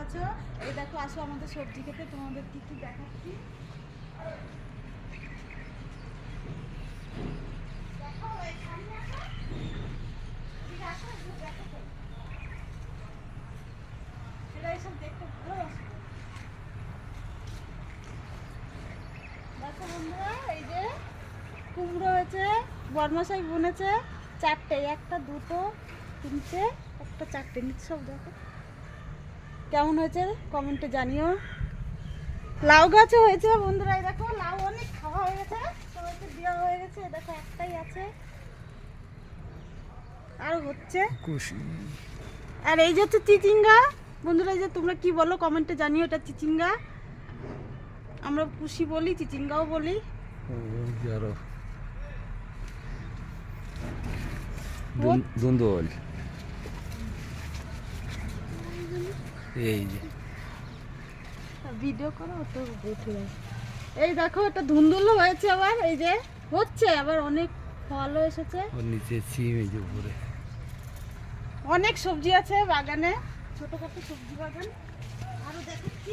আছো? এই দেখো আসো আমাদের সবজি খেতে, তোমাদের কি কি দেখাচ্ছি। দেখো এই সামনে আসো, এদিকে আসো, এগুলো দেখো তো। এরা এসব দেখতে ভালোবাসে। দেখো বন্ধুরা, এই যে কুমড়ো হয়েছে, বরমশাই বুনেছে চারটে, একটা দুটো তিনটে একটা চারটে, নিচে সব দেখো কেমন হয়েছে কমেন্টে জানিও। লাউ গাছও হয়েছে বন্ধুরা, এই দেখো লাউ অনেক খাওয়া হয়ে গেছে, সবাইকে দেওয়া হয়ে গেছে। দেখো একটাই আছে, আরও হচ্ছে। আর এই যে হচ্ছে চিচিঙ্গা বন্ধুরা, এই যে তোমরা কি বলো কমেন্টে জানিও, এটা চিচিঙ্গা, আমরা কুশি বলি, চিচিঙ্গাও বলি। দুন্দল এই যে ভিডিও করো তো উঠে যায়। এই দেখো এটা ধুন্দুল হয়েছে, আবার এই যে হচ্ছে, আবার অনেক ফলও এসেছে। ওর নিচে সিম, এই যে উপরে অনেক সবজি আছে বাগানে, ছোটখাটো সবজি বাগান। আরো দেখাচ্ছি,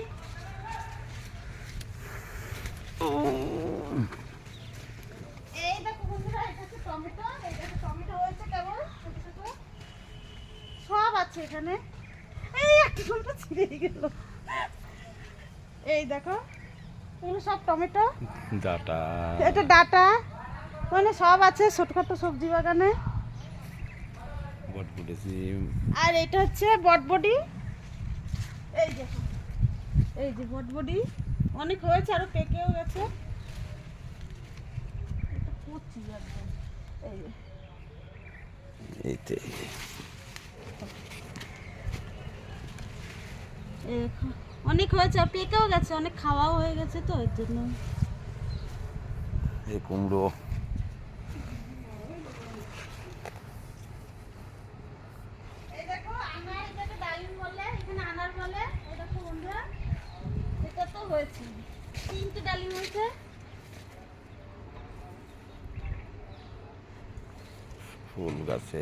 এই দেখো বন্ধুরা, এটা হচ্ছে টমেটো, এই দেখো টমেটো হয়েছে কেমন ছোট ছোট, সব আছে এখানে। এই একটা টমেটো ছিঁড়ে গেল। এই দেখো এগুলো সব টমেটো, ডাটা, এটা ডাটা, মানে সব আছে ছোটখাটো সবজি বাগানে। বটবটি সিম, আর এটা হচ্ছে বটবডি, এই দেখো এই যে বটবডি অনেক হয়েছে, আরো পেকেও গেছে। এটা কচি একদম, এই যে এইতে এই দেখো অনেক হয়েছে, আর পেকেও গেছে, অনেক খাওয়াও হয়ে গেছে, তো এর জন্য। এই কুমড়ো, এই দেখো আনার, এটাকে ডালিম বলে, এখানে আনার বলে। এই দেখো বন্ধুরা, এটা তো হয়েছে, তিনটে ডালিম হয়েছে। ফুল গাছে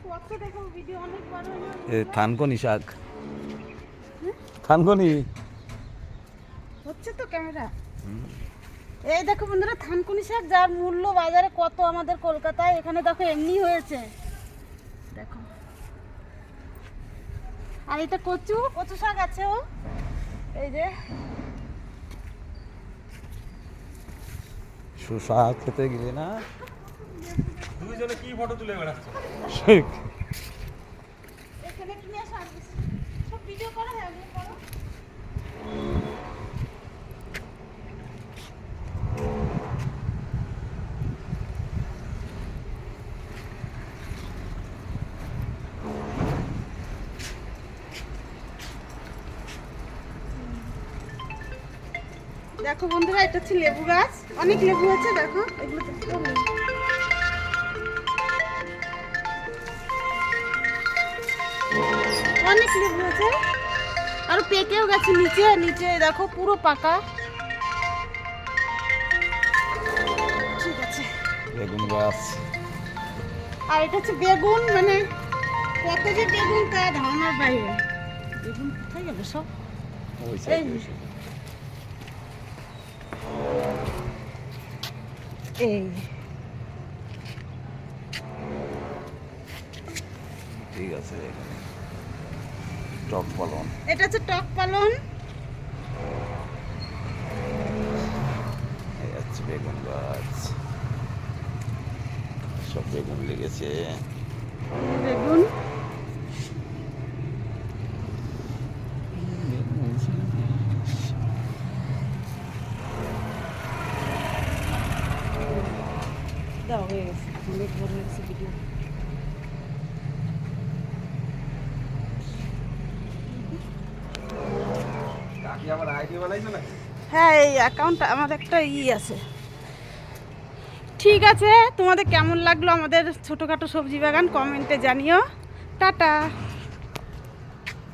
কত দেখো ভিডিও অনেক বড় হয়ে এ থানকনি শাক, থানকনি হচ্ছে তো ক্যামেরা। এই দেখো বন্ধুরা থানকুনি শাক, যার মূল্য বাজারে কত আমাদের কলকাতায়, এখানে দেখো এমনি হয়েছে দেখো। আর এটা কচু, কচু শাক আছে, ও এই যে শসা খেতে গেলে না দুইজনে কি ফটো তুলে বেড়াচ্ছ? এখানে কি নিয়ে আসো, সব ভিডিও করো, হ্যাঁ ভিডিও করো। দেখো বন্ধুরা, এটা হচ্ছে লেবু গাছ, অনেক লেবু আছে দেখো, এগুলো দেখতে হবে। অনেক লেবু আছে, আর পেকেও গেছে, নিচে নিচে দেখো পুরো পাকা। ঠিক আছে, বেগুন গাছ, আর এটা হচ্ছে বেগুন, মানে কত যে বেগুন তা ধারণার বাইরে। বেগুন কোথায় গেল সব, ওই এই সাইডে এই ঠিক আছে। এখানে টক পালন, এটা হচ্ছে টক পালন। এই হচ্ছে বেগুন গাছ, সব বেগুন লেগেছে। বেগুন দাও, হয়ে গেছে, অনেক বড় হয়ে গেছে ভিডিও। কাকি আবার আইডি বানাইছো না? হ্যাঁ, এই অ্যাকাউন্ট আমার একটা আছে। ঠিক আছে, তোমাদের কেমন লাগলো আমাদের ছোটোখাটো সবজি বাগান কমেন্টে জানিও। টাটা।